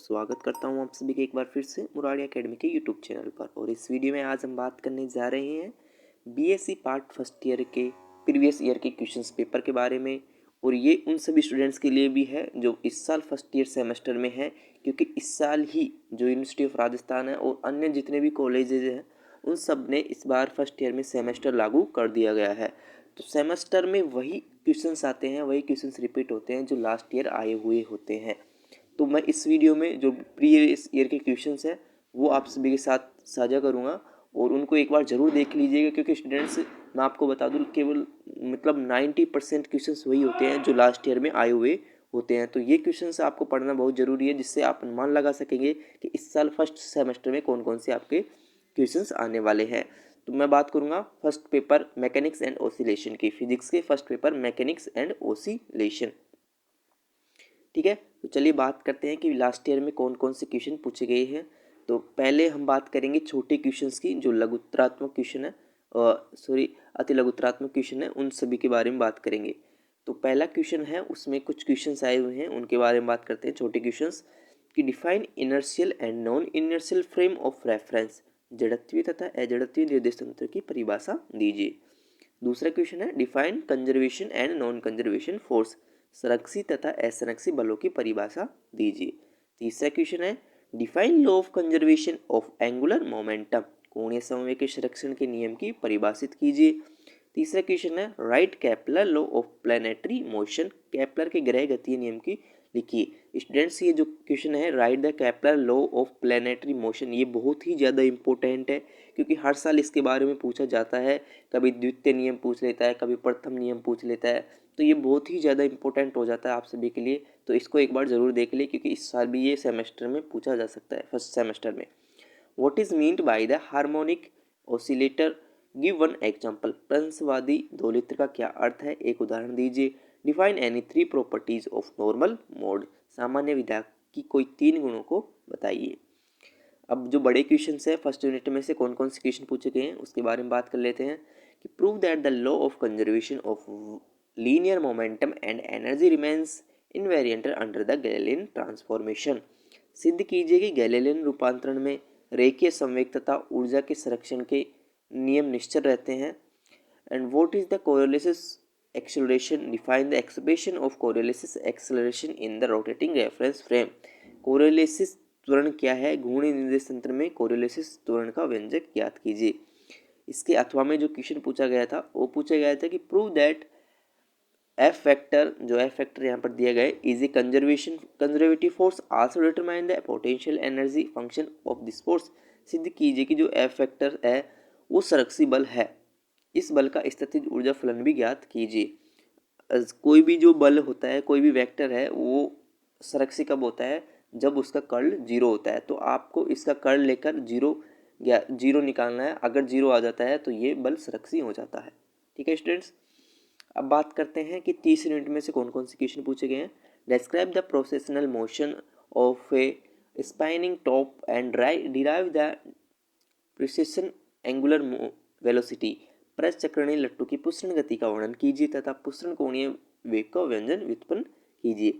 स्वागत करता हूं आप सभी के एक बार फिर से मुरारी एकेडमी के यूट्यूब चैनल पर। और इस वीडियो में आज हम बात करने जा रहे हैं बीएससी पार्ट फर्स्ट ईयर के प्रीवियस ईयर के क्वेश्चंस पेपर के बारे में। और ये उन सभी स्टूडेंट्स के लिए भी है जो इस साल फर्स्ट ईयर सेमेस्टर में है, क्योंकि इस साल ही जो यूनिवर्सिटी ऑफ राजस्थान है और अन्य जितने भी कॉलेजेज हैं उन सब ने इस बार फर्स्ट ईयर में सेमेस्टर लागू कर दिया गया है। तो सेमेस्टर में वही क्वेश्चंस आते हैं, वही क्वेश्चंस रिपीट होते हैं जो लास्ट ईयर आए हुए होते हैं। तो मैं इस वीडियो में जो प्रीवियस ईयर के क्वेश्चंस हैं वो आप सभी के साथ साझा करूंगा और उनको एक बार ज़रूर देख लीजिएगा, क्योंकि स्टूडेंट्स मैं आपको बता दूं केवल 90% क्वेश्चंस वही होते हैं जो लास्ट ईयर में आए हुए होते हैं। तो ये क्वेश्चंस आपको पढ़ना बहुत ज़रूरी है, जिससे आप अनुमान लगा सकेंगे कि इस साल फर्स्ट सेमेस्टर में कौन कौन से आपके क्वेश्चंस आने वाले हैं। तो मैं बात करूंगा first paper mechanics and oscillation की, फिजिक्स के first paper mechanics and oscillation. ठीक है, तो चलिए बात करते हैं कि लास्ट ईयर में कौन कौन से क्वेश्चन पूछे गए हैं। तो पहले हम बात करेंगे छोटे क्वेश्चंस की, जो लघुत्तरात्मक क्वेश्चन है अति लघुत्तरात्मक क्वेश्चन है, उन सभी के बारे में बात करेंगे। तो पहला क्वेश्चन है, उसमें कुछ क्वेश्चंस आए हुए हैं उनके बारे में बात करते हैं। छोटे क्वेश्चंस कि define inertial and non inertial frame of reference, जड़त्वीय तथा अजड़त्वीय निर्देश तंत्र की परिभाषा दीजिए। दूसरा क्वेश्चन है define conservation and non conservation force, संरक्षित तथा असंरक्षित बलों की परिभाषा दीजिए। तीसरा क्वेश्चन है define law of conservation of angular momentum, कोणीय समन्वय के संरक्षण के नियम की परिभाषित कीजिए। तीसरा क्वेश्चन है right Kepler law of planetary motion, Kepler के ग्रह गतीय नियम की लिखिए। स्टूडेंट्स ये जो क्वेश्चन है right the Kepler law of planetary motion, ये बहुत ही ज़्यादा इंपॉर्टेंट है, क्योंकि हर साल इसके बारे में पूछा जाता है। कभी द्वितीय नियम पूछ लेता है, कभी प्रथम नियम पूछ लेता है, तो ये बहुत ही ज़्यादा इंपॉर्टेंट हो जाता है आप सभी के लिए। तो इसको एक बार ज़रूर देख ले, क्योंकि इस साल भी ये सेमेस्टर में पूछा जा सकता है फर्स्ट सेमेस्टर में। What is meant by the harmonic oscillator, give one example, प्रंसवादी दोलित्र का क्या अर्थ है, एक उदाहरण दीजिए। Define any three properties of normal mode, सामान्य विधा की कोई तीन गुणों को बताइए। अब जो बड़े क्वेश्चंस है फर्स्ट यूनिट में से कौन कौन से क्वेश्चन पूछे गए हैं उसके बारे में बात कर लेते हैं। कि prove that the law of conservation of linear momentum and energy remains invariant under the Galilean transformation, सिद्ध कीजिए कि गैलीलियन रूपांतरण में रेखीय संवेग तथा ऊर्जा के संरक्षण के नियम निश्चल रहते हैं। And what is the कोरियोलिसिस acceleration, define the expression of कोरियोलिसिस acceleration in the rotating reference frame, कोरियोलिसिस त्वरण क्या है, घूर्णी निर्देश तंत्र में कोरियोलिसिस त्वरण का व्यंजक ज्ञात कीजिए। इसके अथवा में जो क्वेश्चन पूछा गया था वो पूछा गया था कि प्रूव दैट एफ फैक्टर, जो एफ फैक्टर यहाँ पर दिया गया है, is a conservative force also determine the potential energy function of this force, सिद्ध कीजिए कि जो एफ फैक्टर है वो संरक्षित बल है, इस बल का स्थितिज ऊर्जा फलन भी ज्ञात कीजिए। कोई भी जो बल होता है, कोई भी वेक्टर है, वो संरक्षित कब होता है, जब उसका कर्ल जीरो होता है। तो आपको इसका कर्ल लेकर जीरो निकालना है, अगर जीरो आ जाता है तो ये बल संरक्षित हो जाता है। ठीक है स्टूडेंट्स, अब बात करते हैं कि 30 यूनिट में से कौन कौन से क्वेश्चन पूछे गए हैं। Describe the precessional motion of a spinning top and derive the precession angular velocity, प्रेस चक्रणीय लट्टू की पुष्ण गति का वर्णन कीजिए तथा पुष्ण कोणीय वेग का व्यंजन व्युत्पन्न कीजिए।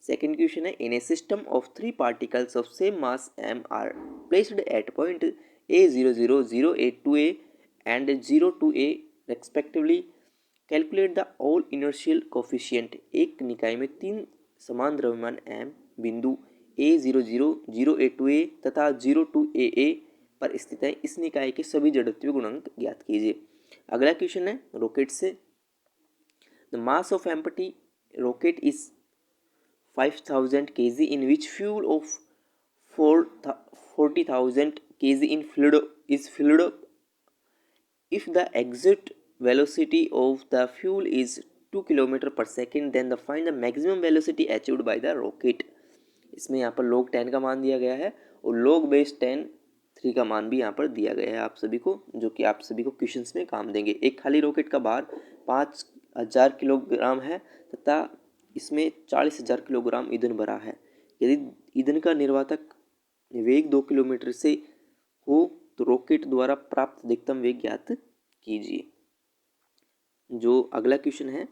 सेकेंड क्वेश्चन है in a system of three particles of same mass m are placed at point a00, 0a2a and 02a respectively, calculate the all inertial coefficient, एक निकाय में तीन समान द्रव्यमान m बिंदु a00, 0a2a तथा 02a पर स्थित है, इस निकाय के सभी जड़त्वीय गुणांक ज्ञात कीजिए। अगला क्वेश्चन है रॉकेट से, the mass of empty rocket is 5000 kg in which fuel of 40,000 kg in fluid is filled up. If the exit velocity of the fuel is 2 km per second, then the find the maximum velocity achieved by the rocket. इसमें यहाँ पर log 10 का मान दिया गया है और log base 10 3 का मान भी यहाँ पर दिया गया है आप सभी को, जो कि आप सभी को क्वेश्चंस में काम देंगे। एक खाली रॉकेट का भार 5000 किलोग्राम है तथा इसमें 40,000 किलोग्राम ईंधन भरा है। यदि ईंधन का निर्वातक वेग 2 किलोमीटर से हो तो रॉकेट द्वारा प्राप्त अधिकतम वेग ज्ञात कीजिए। जो अगला क्वेश्चन है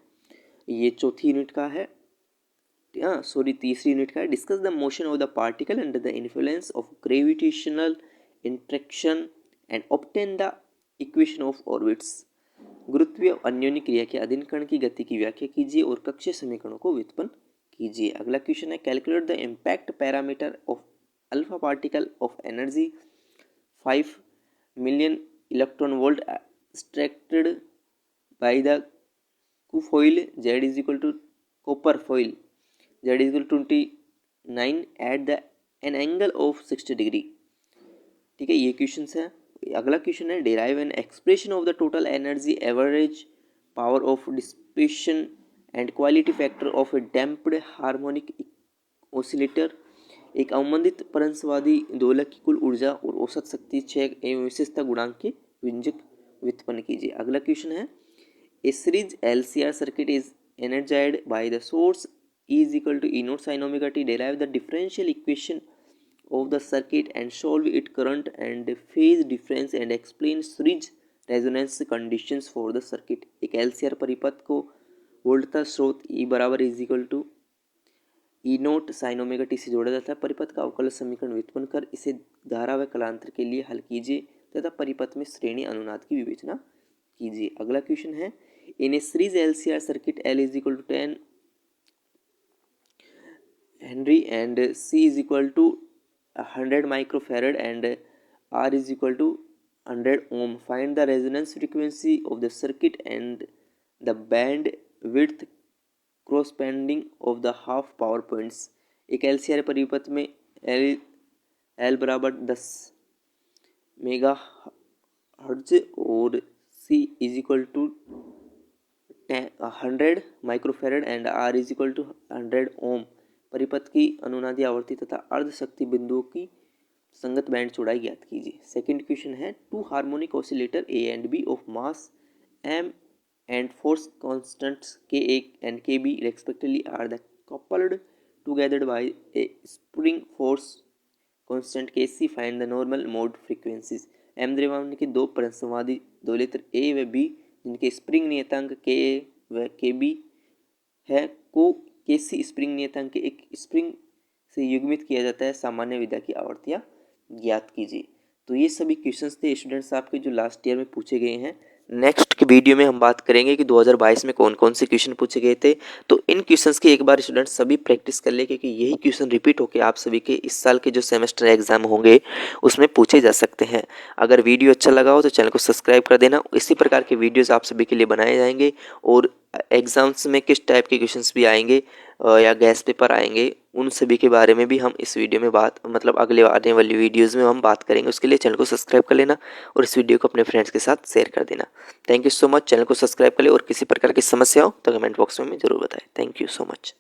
ये चौथी यूनिट का है। तीसरी यूनिट का है discuss the motion of the particle under the influence of gravitational interaction and obtain the equation of orbits. गुरुत्वीय अन्योन्य क्रिया के अधीन कण की गति की व्याख्या कीजिए और कक्षीय समीकरणों को व्युत्पन्न कीजिए। अगला क्वेश्चन है calculate the impact parameter of alpha particle of energy 5 million electron volt extracted by the cofoil Z is equal to copper foil Z is equal to 29 at the an angle of 60 degree. ठीक है, ये question है। अगला question है derive an expression of the total energy average power of dissipation and quality factor of A damped harmonic oscillator. एक अवमंदित परंसवादी दोलक की कुल ऊर्जा और औसत शक्ति क्षय एवं विशेषता गुणांक के व्यंजक व्युत्पन्न कीजिए। अगला क्वेश्चन है a series LCR circuit is energised by the source E is equal to E naught sin omega t. Derive the differential equation of the circuit and solve its current and phase difference and explain series resonance conditions for the circuit। एक LCR परिपथ को वोल्टता स्रोत E बराबर is equal to E nought sine omega T से जोड़ा जाता है। परिपथ का अवकल समीकरण व्युत्पन्न कर इसे धारा व कलांतर के लिए हल कीजिए तथा परिपथ में श्रेणी अनुनाद की विवेचना कीजिए। अगला क्वेश्चन है in a series LCR circuit L is equal to 10 henry and C is equal to 100 microfarad and R is equal to 100 ohm. Find the resonance frequency of the circuit and the band width corresponding of the half power points। एक LCR परिपथ में L बराबर 10 mega hertz और C is equal to 100 microfarad and R is equal to 100 ओम। परिपथ की अनुनादी आवर्ती तथा अर्ध शक्ति बिंदुओं की संगत बैंड चौड़ाई ज्ञात कीजिए। सेकंड क्वेश्चन है two harmonic oscillator A and B of mass M and force constants K1 and Kb respectively are the coupled together by a spring force constant Kc। find the normal mode frequencies। M द्रव्यमान के दो परस्मवादी दोलित्र A व B जिनके spring नियतांक Ka व Kb है को Kc spring नियतांक के एक स्प्रिंग से युग्मित किया जाता है। सामान्य विधा की आवर्तियाँ ज्ञात कीजिए। तो ये सभी क्वेश्चंस थे स्टूडेंट्स आपके जो लास्ट ईयर में पूछे गए हैं। नेक्स्ट की वीडियो में हम बात करेंगे कि 2022 में कौन कौन से क्वेश्चन पूछे गए थे। तो इन क्वेश्चंस की एक बार स्टूडेंट्स सभी प्रैक्टिस कर ले क्योंकि यही क्वेश्चन रिपीट होकर आप सभी के इस साल के जो सेमेस्टर एग्जाम होंगे उसमें पूछे जा सकते हैं। अगर वीडियो अच्छा लगा हो तो चैनल को सब्सक्राइब कर देना। इसी प्रकार के वीडियोज़ आप सभी के लिए बनाए जाएंगे और एग्जाम्स में किस टाइप के क्वेश्चंस भी आएंगे या गैस पेपर आएंगे उन सभी के बारे में भी हम इस वीडियो में अगले आने वाली वीडियोज़ में हम बात करेंगे। उसके लिए चैनल को सब्सक्राइब कर लेना और इस वीडियो को अपने फ्रेंड्स के साथ शेयर कर देना। Thank you so much. Channel को सब्सक्राइब कर ले और किसी प्रकार की समस्या हो तो कमेंट बॉक्स में जरूर बताएं। Thank you so much.